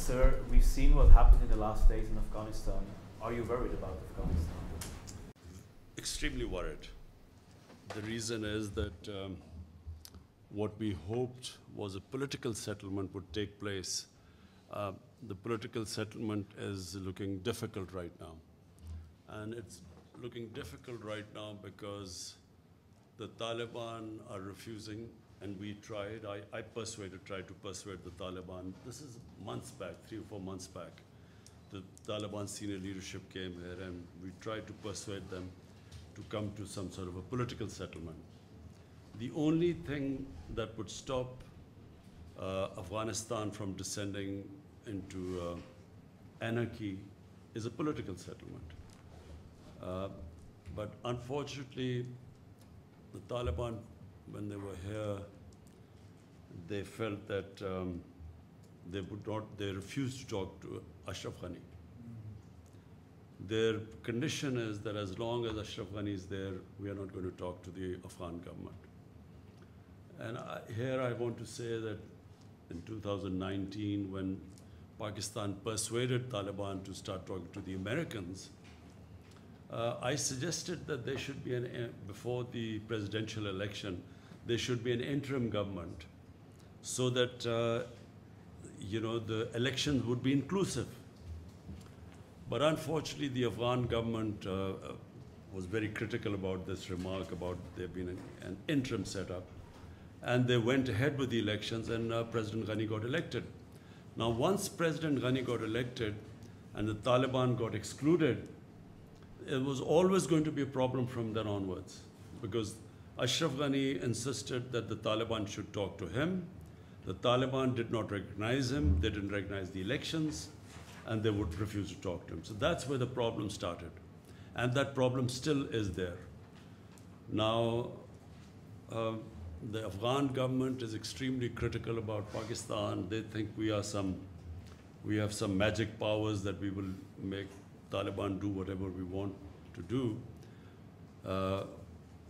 Sir, we've seen what happened in the last days in Afghanistan. Are you worried about Afghanistan? Extremely worried. The reason is that what we hoped was a political settlement would take place. The political settlement is looking difficult right now. And it's looking difficult right now because the Taliban are refusing, and we tried. I tried to persuade the Taliban. This is months back, 3 or 4 months back. The Taliban senior leadership came here, and we tried to persuade them to come to some sort of a political settlement. The only thing that would stop Afghanistan from descending into anarchy is a political settlement. But unfortunately, the Taliban, when they were here, they felt that they refused to talk to Ashraf Ghani. Their condition is that as long as Ashraf Ghani is there, we are not going to talk to the Afghan government. And here I want to say that in 2019, when Pakistan persuaded Taliban to start talking to the Americans, I suggested that there should be, before the presidential election, there should be an interim government so that, the elections would be inclusive. But unfortunately, the Afghan government was very critical about this remark about there being an interim setup. And they went ahead with the elections, and President Ghani got elected. Now, once President Ghani got elected and the Taliban got excluded, it was always going to be a problem from then onwards, because Ashraf Ghani insisted that the Taliban should talk to him. The Taliban did not recognize him. They didn't recognize the elections, and they would refuse to talk to him. So that's where the problem started. And that problem still is there. Now, the Afghan government is extremely critical about Pakistan. They think we have some magic powers that we will make Taliban do whatever we want to do.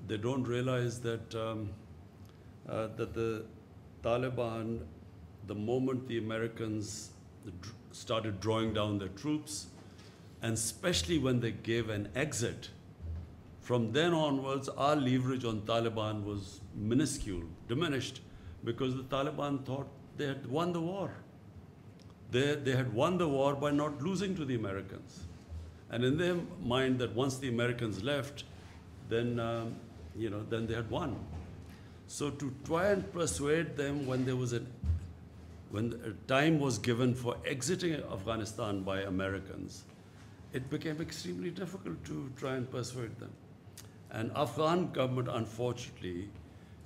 They don't realize that that the Taliban, the moment the Americans started drawing down their troops, and especially when they gave an exit, from then onwards, our leverage on Taliban was minuscule, diminished, because the Taliban thought they had won the war. They had won the war by not losing to the Americans. And in their mind that once the Americans left, then, then they had won. So to try and persuade them when time was given for exiting Afghanistan by Americans, it became extremely difficult to try and persuade them. And Afghan government, unfortunately,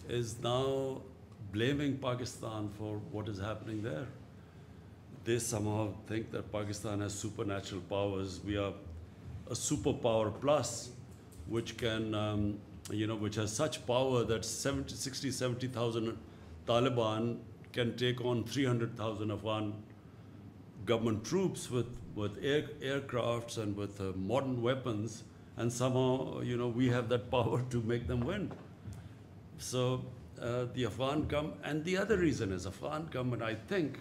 is now blaming Pakistan for what is happening there. They somehow think that Pakistan has supernatural powers. We are a superpower plus, which can, which has such power that 70,000 Taliban can take on 300,000 Afghan government troops with aircrafts and with modern weapons. And somehow, we have that power to make them win. So the Afghan government, and the other reason is Afghan government, I think,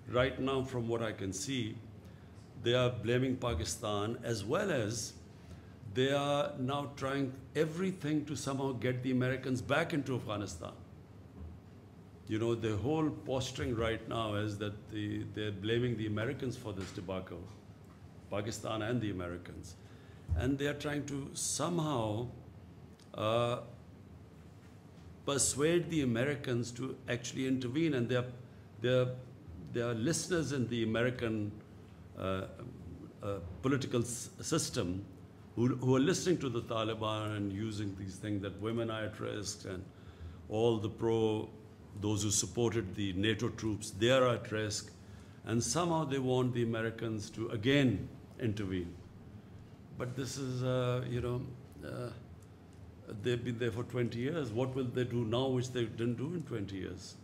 right now from what I can see, they are blaming Pakistan, as well as they are now trying everything to somehow get the Americans back into Afghanistan. The whole posturing right now is that they're blaming the Americans for this debacle, Pakistan and the Americans. And they are trying to somehow persuade the Americans to actually intervene. And there are listeners in the American political system who are listening to the Taliban and using these things that women are at risk, and all those who supported the NATO troops, they are at risk. And somehow they want the Americans to again intervene. But this is, they've been there for 20 years. What will they do now which they didn't do in 20 years?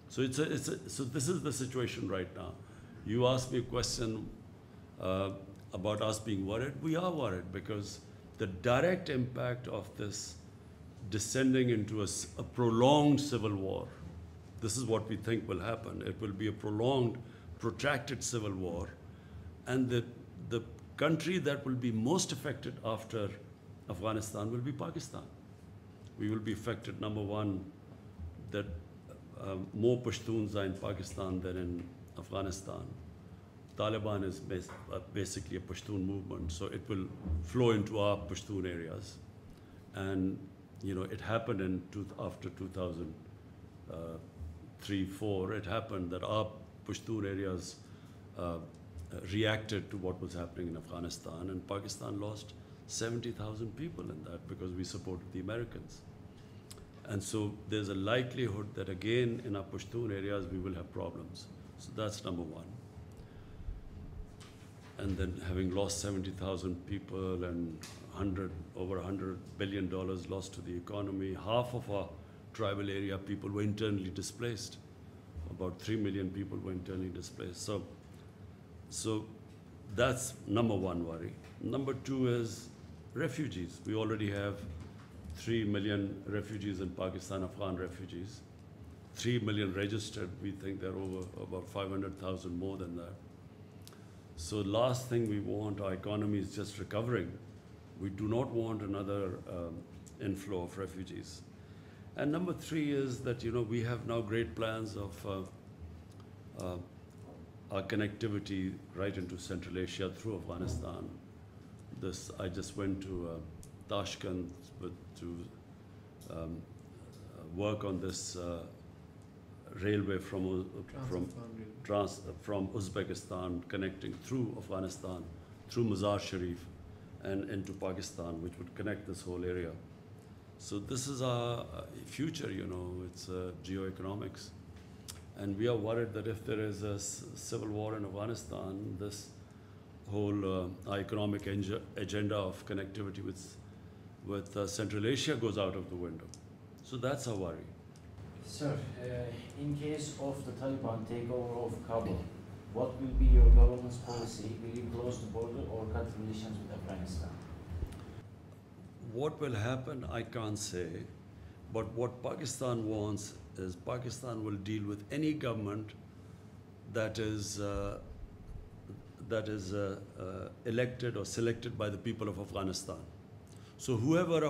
So so this is the situation right now. You asked me a question about us being worried. We are worried because the direct impact of this descending into a prolonged civil war, this is what we think will happen. It will be a prolonged protracted civil war, and the country that will be most affected after Afghanistan will be Pakistan. We will be affected, number one, that more Pashtuns are in Pakistan than in Afghanistan. Taliban is basically a Pashtun movement, so it will flow into our Pashtun areas. And it happened after 2003-4. It happened that our Pashtun areas reacted to what was happening in Afghanistan, and Pakistan lost 70,000 people in that because we supported the Americans. And so there's a likelihood that again in our Pashtun areas we will have problems. So that's number one. And then having lost 70,000 people and over $100 billion lost to the economy, half of our tribal area people were internally displaced. About 3 million people were internally displaced. So that's number one worry. Number two is refugees. We already have 3 million refugees in Pakistan, Afghan refugees. 3 million registered. We think there are over about 500,000 more than that. So last thing we want, our economy is just recovering. We do not want another inflow of refugees. And number three is that, we have now great plans of our connectivity right into Central Asia through Afghanistan. I just went to Tashkent to work on this railway from Uzbekistan connecting through Afghanistan, through Mazar Sharif and into Pakistan, which would connect this whole area. So this is our future, it's geoeconomics. And we are worried that if there is a civil war in Afghanistan, this whole economic agenda of connectivity with Central Asia goes out of the window. So that's our worry. Sir, in case of the Taliban takeover of Kabul, what will be your government's policy? Will you close the border or cut relations with Afghanistan? What will happen, I can't say. But what Pakistan wants is Pakistan will deal with any government that is elected or selected by the people of Afghanistan. So whoever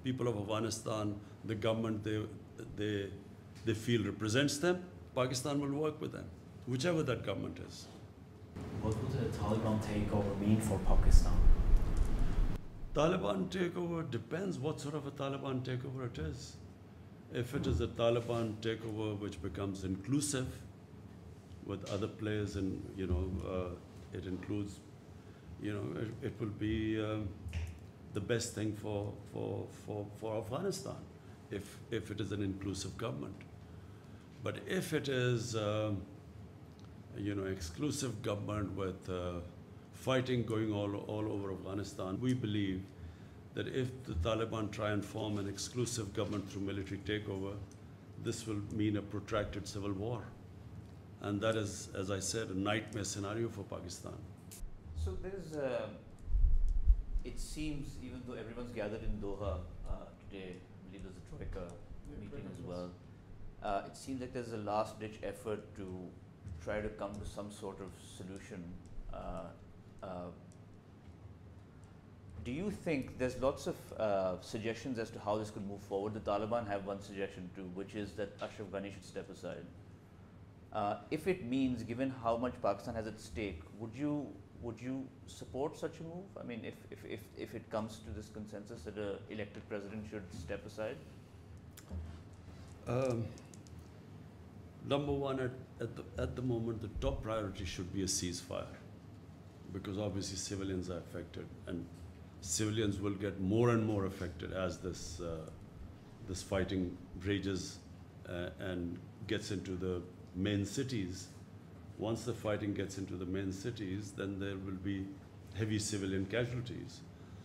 people of Afghanistan, the government they feel represents them, Pakistan will work with them, whichever that government is. What would a Taliban takeover mean for Pakistan? Taliban takeover depends what sort of a Taliban takeover it is. If it is a Taliban takeover which becomes inclusive with other players, and it includes, it will be the best thing for Afghanistan if it is an inclusive government. But if it is exclusive government with fighting going all over Afghanistan, we believe that if the Taliban try and form an exclusive government through military takeover, this will mean a protracted civil war. And that is, as I said, a nightmare scenario for Pakistan. So there's, it seems, even though everyone's gathered in Doha today, I believe there's a Troika meeting as well, it seems like there's a last-ditch effort to try to come to some sort of solution. Do you think there's lots of suggestions as to how this could move forward? The Taliban have one suggestion too, which is that Ashraf Ghani should step aside. If it means, given how much Pakistan has at stake, would you support such a move? I mean, if it comes to this consensus that an elected president should step aside? Number one, at the moment, the top priority should be a ceasefire, because obviously civilians are affected, and civilians will get more and more affected as this fighting rages and gets into the main cities. Once the fighting gets into the main cities, then there will be heavy civilian casualties.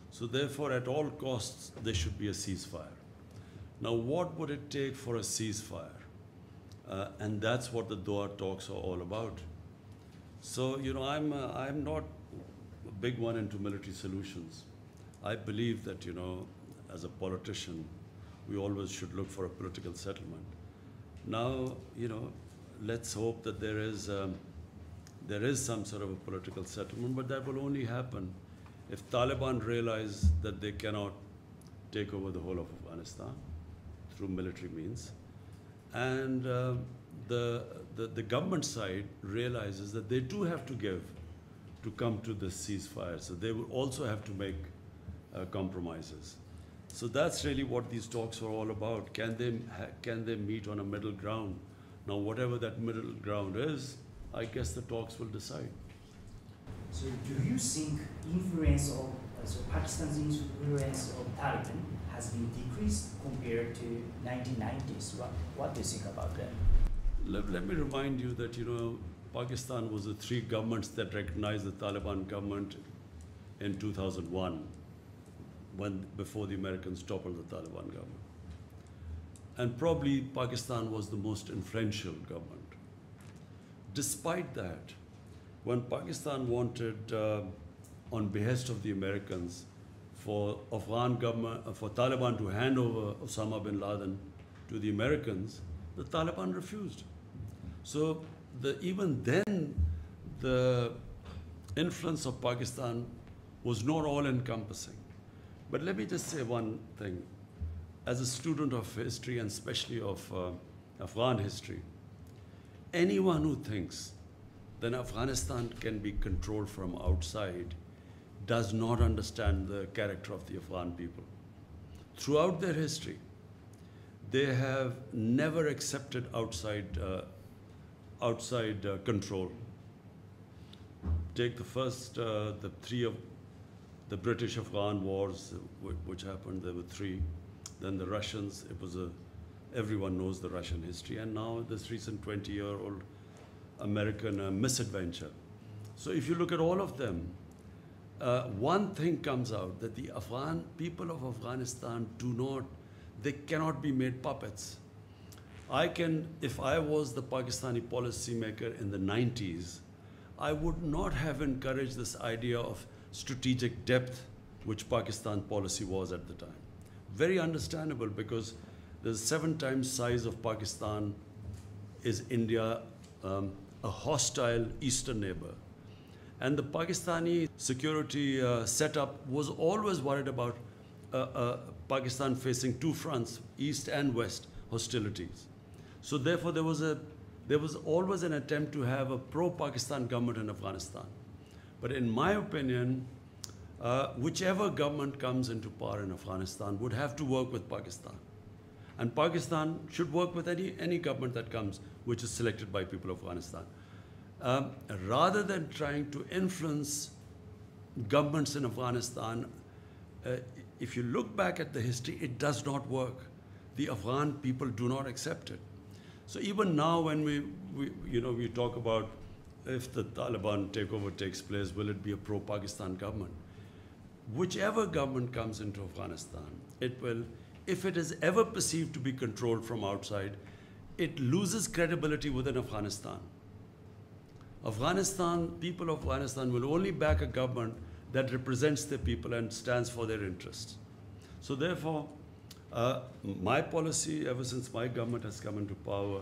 So therefore, at all costs, there should be a ceasefire. Now, what would it take for a ceasefire? And that's what the Doha talks are all about. So, I'm not a big one into military solutions. I believe that, as a politician, we always should look for a political settlement. Now, let's hope that there is there is some sort of a political settlement, but that will only happen if Taliban realize that they cannot take over the whole of Afghanistan through military means, and the government side realizes that they do have to give to come to the ceasefire, so they will also have to make compromises. So that's really what these talks are all about. Can they meet on a middle ground? Now, whatever that middle ground is, I guess the talks will decide. So do you think influence of Pakistan's influence of Taliban has been decreased compared to 1990s? What do you think about that? Let me remind you that, Pakistan was the three governments that recognized the Taliban government in 2001, before the Americans toppled the Taliban government. And probably Pakistan was the most influential government. Despite that, when Pakistan wanted, on behest of the Americans, for Taliban to hand over Osama bin Laden to the Americans, the Taliban refused. So even then, the influence of Pakistan was not all-encompassing. But let me just say one thing. As a student of history, and especially of Afghan history, anyone who thinks that Afghanistan can be controlled from outside does not understand the character of the Afghan people. Throughout their history, they have never accepted outside control. Take the three of the British-Afghan wars, which happened. There were three. Then the Russians. Everyone knows the Russian history. And now this recent 20-year-old American misadventure. So if you look at all of them, one thing comes out, that the Afghan people of Afghanistan they cannot be made puppets. If I was the Pakistani policymaker in the 90s, I would not have encouraged this idea of strategic depth, which Pakistan policy was at the time. Very understandable, because the 7 times size of Pakistan is India, a hostile eastern neighbor. And the Pakistani security setup was always worried about Pakistan facing two fronts, east and west hostilities. So therefore there was always an attempt to have a pro-Pakistan government in Afghanistan. But in my opinion, whichever government comes into power in Afghanistan would have to work with Pakistan. And Pakistan should work with any government that comes, which is selected by people of Afghanistan. Rather than trying to influence governments in Afghanistan, if you look back at the history, it does not work. The Afghan people do not accept it. So even now, when we talk about if the Taliban takeover takes place, will it be a pro-Pakistan government? Whichever government comes into Afghanistan, it will, if it is ever perceived to be controlled from outside, it loses credibility within Afghanistan. People of Afghanistan will only back a government that represents their people and stands for their interests. So therefore, my policy, ever since my government has come into power,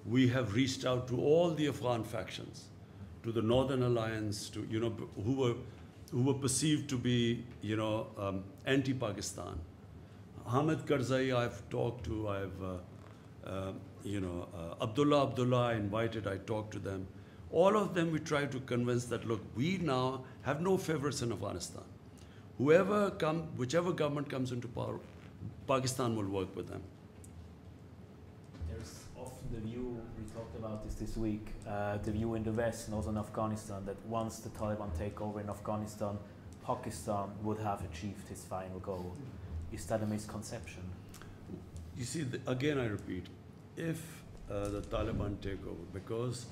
we have reached out to all the Afghan factions, to the Northern Alliance, to who were perceived to be anti-Pakistan. Hamid Karzai I've talked to, Abdullah I invited, I talked to them. All of them we try to convince that, look, we now have no favorites in Afghanistan. Whichever government comes into power, Pakistan will work with them. There's often the view, we talked about this week, the view in the West and also in Afghanistan, that once the Taliban take over in Afghanistan, Pakistan would have achieved its final goal. Is that a misconception? You see, again I repeat, if the Taliban take over, because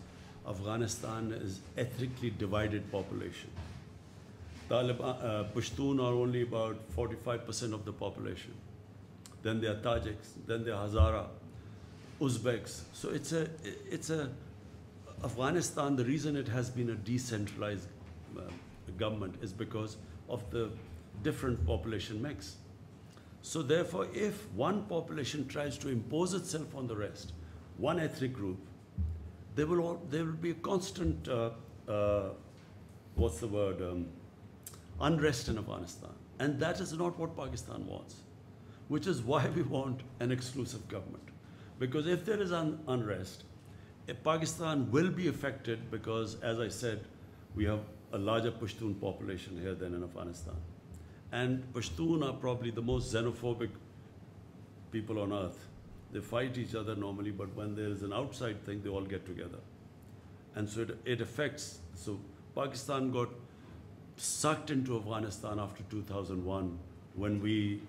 Afghanistan is ethnically divided population. Pashtun are only about 45% of the population. Then there are Tajiks, then there are Hazara, Uzbeks. So it's a Afghanistan, the reason it has been a decentralized government is because of the different population mix. So therefore, if one population tries to impose itself on the rest, one ethnic group, there will be a constant what's the word, unrest in Afghanistan. And that is not what Pakistan wants, which is why we want an exclusive government. Because if there is unrest, Pakistan will be affected because, as I said, we have a larger Pashtun population here than in Afghanistan. And Pashtun are probably the most xenophobic people on earth. They fight each other normally, but when there is an outside thing, they all get together. And so it affects. So Pakistan got sucked into Afghanistan after 2001 when we,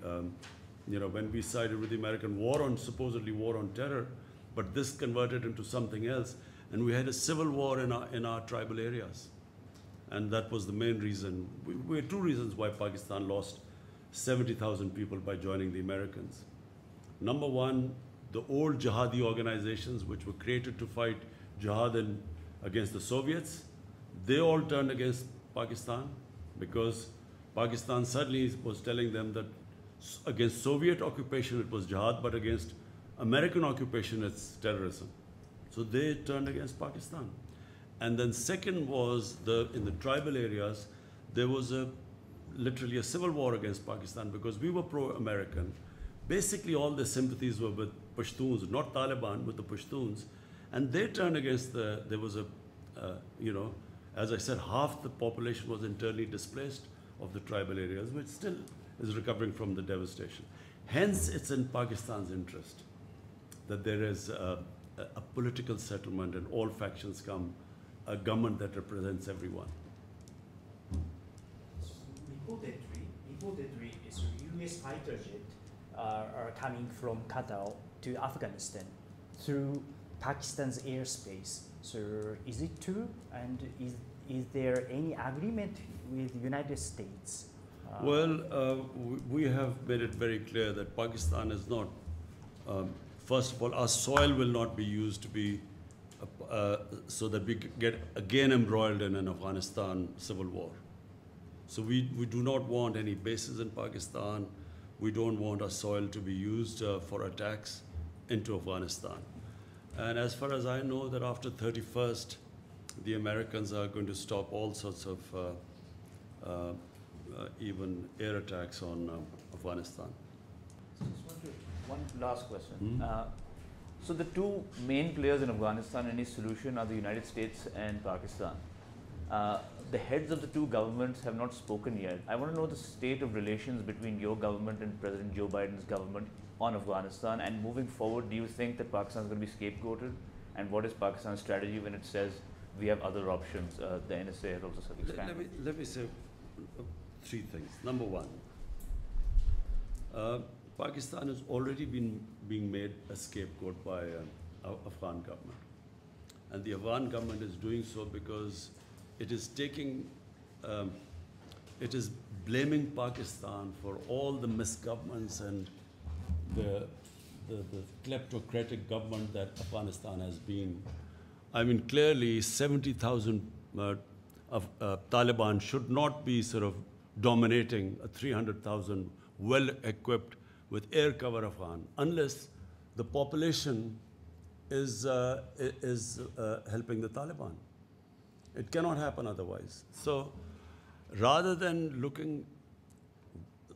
when we sided with the American war on, supposedly war on terror, but this converted into something else. And we had a civil war in our tribal areas. And that was the main reason. We had two reasons why Pakistan lost 70,000 people by joining the Americans. Number one, the old jihadi organizations which were created to fight jihad against the Soviets, they all turned against Pakistan because Pakistan suddenly was telling them that against Soviet occupation it was jihad, but against American occupation it's terrorism. So they turned against Pakistan. And then second was in the tribal areas, there was literally a civil war against Pakistan because we were pro-American. Basically all their sympathies were with Pashtuns, not Taliban, with the Pashtuns. And they turned against there was as I said, half the population was internally displaced of the tribal areas, which still is recovering from the devastation. Hence, it's in Pakistan's interest that there is a political settlement and all factions come, a government that represents everyone. Reportedly, US fighter jets are coming from Qatar to Afghanistan through Pakistan's airspace. So is it true? And is there any agreement with the United States? We have made it very clear that Pakistan is not, first of all, our soil will not be used to be, so that we get again embroiled in an Afghanistan civil war. So we do not want any bases in Pakistan. We don't want our soil to be used for attacks into Afghanistan. And as far as I know, that after 31st, the Americans are going to stop all sorts of even air attacks on Afghanistan. One last question. So the two main players in Afghanistan and its solution are the United States and Pakistan. The heads of the two governments have not spoken yet. I want to know the state of relations between your government and President Joe Biden's government on Afghanistan, and moving forward, do you think that Pakistan is going to be scapegoated? And what is Pakistan's strategy when it says we have other options? The NSA has also said expanded. Let me say three things. Number one, Pakistan has already been being made a scapegoat by Afghan government. And the Afghan government is doing so because it is taking, it is blaming Pakistan for all the misgovernments and the kleptocratic government that Afghanistan has been. I mean, clearly 70,000 of Taliban should not be sort of dominating a 300,000 well-equipped with air cover Afghan unless the population is helping the Taliban. It cannot happen otherwise. So rather than looking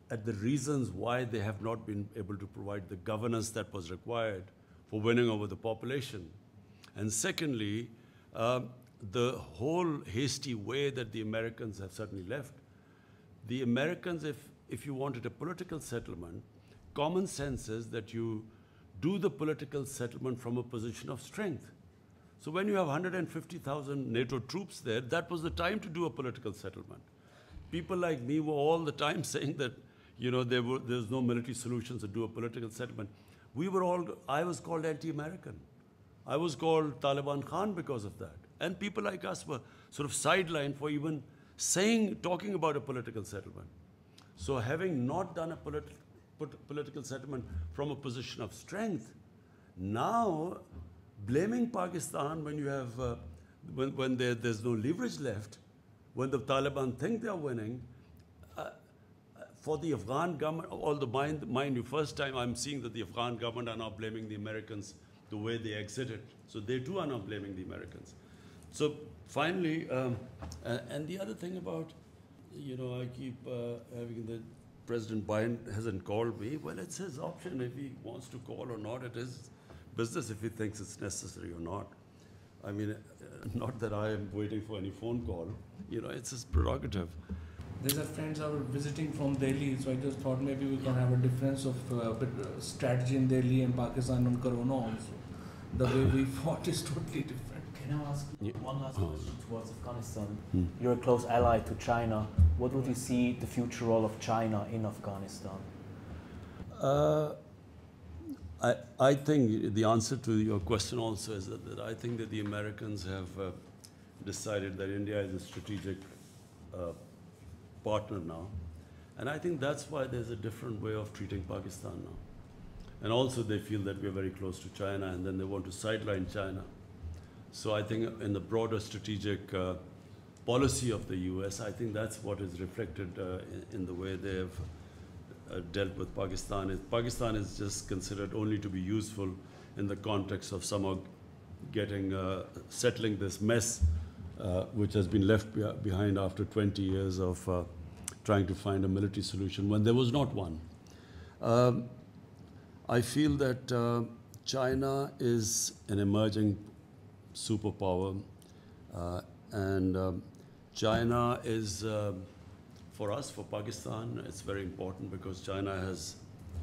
at the reasons why they have not been able to provide the governance that was required for winning over the population, and secondly, the whole hasty way that the Americans have certainly left. The Americans, if you wanted a political settlement, common sense is that you do the political settlement from a position of strength. So when you have 150,000 NATO troops there, that was the time to do a political settlement. People like me were all the time saying that, there's no military solutions to do a political settlement. I was called anti-American. I was called Taliban Khan because of that. And people like us were sort of sidelined for even talking about a political settlement. So having not done a political settlement from a position of strength, now blaming Pakistan when you have, when there's no leverage left, when the Taliban think they're winning, for the Afghan government, mind you, first time I'm seeing that the Afghan government are now blaming the Americans the way they exited. So they too are now blaming the Americans. So finally, and the other thing about, I keep having the President Biden hasn't called me. Well, it's his option if he wants to call or not. It is business if he thinks it's necessary or not. I mean, not that I am waiting for any phone call. It's his prerogative. There's a friends are visiting from Delhi, so I just thought maybe we can have a difference of strategy in Delhi and Pakistan on Corona also. The way we fought is totally different. Can I ask one last question towards Afghanistan? You're a close ally to China. What would you see the future role of China in Afghanistan? I think the answer to your question also is that I think that the Americans have decided that India is a strategic partner now. And I think that's why there's a different way of treating Pakistan now. And also they feel that we're very close to China, and then they want to sideline China. So I think in the broader strategic policy of the US, I think that's what is reflected in the way they have dealt with Pakistan. Pakistan is just considered only to be useful in the context of somehow settling this mess which has been left behind after 20 years of trying to find a military solution when there was not one. I feel that China is an emerging superpower, and China is, for us, for Pakistan, it's very important because China has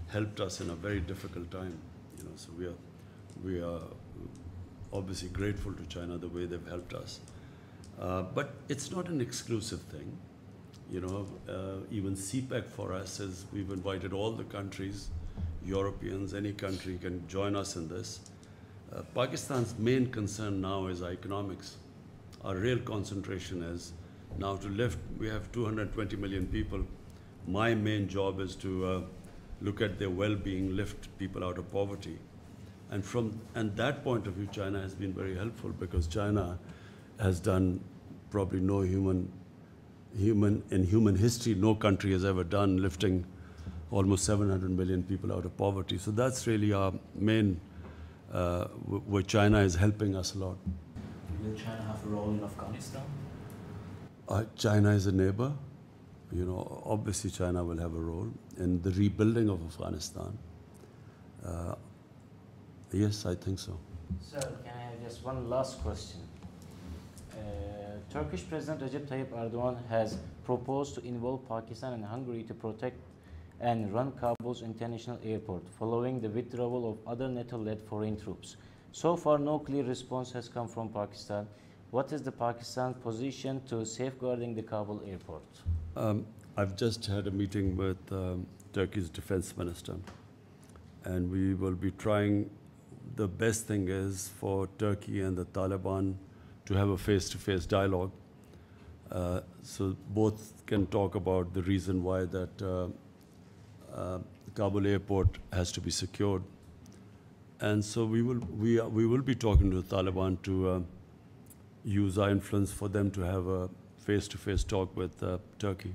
helped us in a very difficult time. So we are obviously grateful to China the way they've helped us. But it's not an exclusive thing. Even CPEC for us is we've invited all the countries, Europeans, any country can join us in this. Pakistan's main concern now is economics. Our real concentration is now to lift, we have 220 million people. My main job is to look at their well-being, lift people out of poverty. And that point of view, China has been very helpful because China has done probably no in human history, no country has ever done, lifting almost 700 million people out of poverty. So that's really our main, where China is helping us a lot. Will China have a role in Afghanistan? China is a neighbor. Obviously China will have a role in the rebuilding of Afghanistan. Yes, I think so. Sir, can I have just one last question? Turkish President Recep Tayyip Erdogan has proposed to involve Pakistan and Hungary to protect and run Kabul's international airport following the withdrawal of other NATO-led foreign troops. So far, no clear response has come from Pakistan. What is the Pakistan's position to safeguarding the Kabul airport? I've just had a meeting with Turkey's defense minister, and we will be trying. The best thing is for Turkey and the Taliban to have a face-to-face dialogue, so both can talk about the reason why that Kabul airport has to be secured. And so we will be talking to the Taliban to use our influence for them to have a face-to-face talk with Turkey.